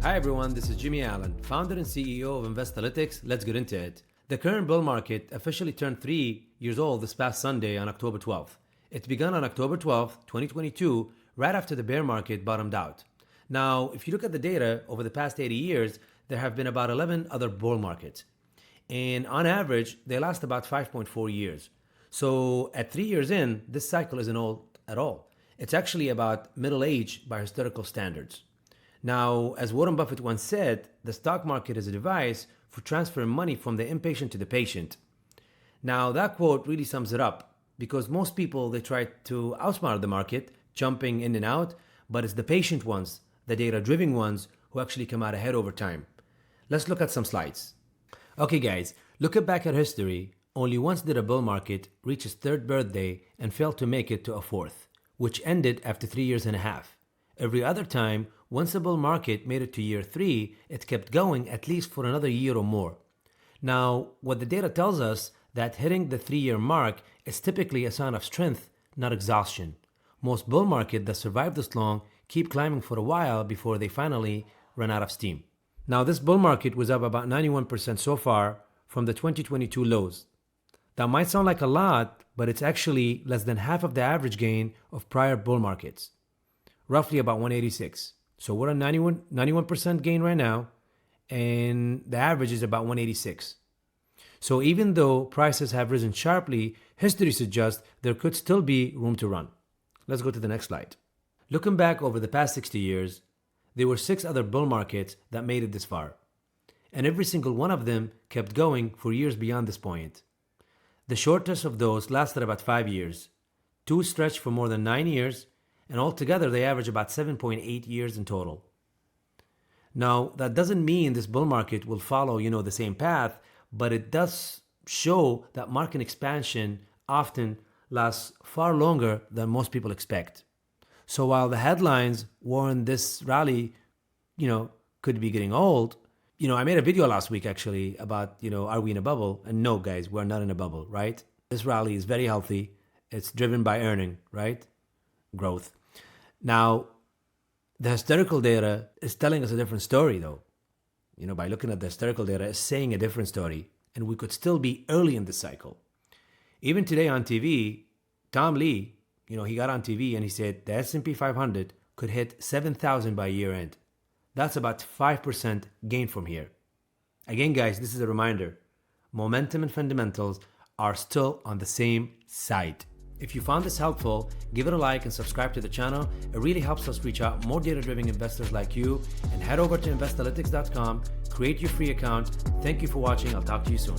Hi everyone, this is Jimmy Allen, founder and CEO of Investalytix. Let's get into it. The current bull market officially turned 3 years old this past Sunday on October 12th. It began on October 12th, 2022, right after the bear market bottomed out. Now, if you look at the data over the past 80 years, there have been about 11 other bull markets. And on average, they last about 5.4 years. So at 3 years in, this cycle isn't old at all. It's actually about middle age by historical standards. Now, as Warren Buffett once said, the stock market is a device for transferring money from the impatient to the patient. Now, that quote really sums it up because most people, they try to outsmart the market, jumping in and out, but it's the patient ones, the data-driven ones, who actually come out ahead over time. Let's look at some slides. Okay, guys, looking back at history, only once did a bull market reach its third birthday and fail to make it to a fourth, which ended after 3 years and a half. Every other time, once a bull market made it to year 3, it kept going at least for another year or more. Now, what the data tells us that hitting the 3-year mark is typically a sign of strength, not exhaustion. Most bull markets that survive this long keep climbing for a while before they finally run out of steam. Now, this bull market was up about 91% so far from the 2022 lows. That might sound like a lot, but it's actually less than half of the average gain of prior bull markets, roughly about 186. So we're on 91% gain right now, and the average is about 186. So even though prices have risen sharply, history suggests there could still be room to run. Let's go to the next slide. Looking back over the past 60 years, there were 6 other bull markets that made it this far. And every single one of them kept going for years beyond this point. The shortest of those lasted about 5 years. 2 stretched for more than 9 years, and altogether they average about 7.8 years in total. Now, that doesn't mean this bull market will follow, the same path, but it does show that market expansion often lasts far longer than most people expect. So while the headlines warn this rally, could be getting old, I made a video last week actually about, are we in a bubble? And no, guys, we're not in a bubble, right? This rally is very healthy. It's driven by earning, right? Growth. Now, the historical data is telling us a different story, though. By looking at the historical data, it's saying a different story, and we could still be early in this cycle. Even today on TV, Tom Lee, he got on TV and he said the S&P 500 could hit 7,000 by year end. That's about 5% gain from here. Again, guys, this is a reminder. Momentum and fundamentals are still on the same side. If you found this helpful, give it a like and subscribe to the channel. It really helps us reach out more data-driven investors like you. And head over to investalytix.com, create your free account. Thank you for watching. I'll talk to you soon.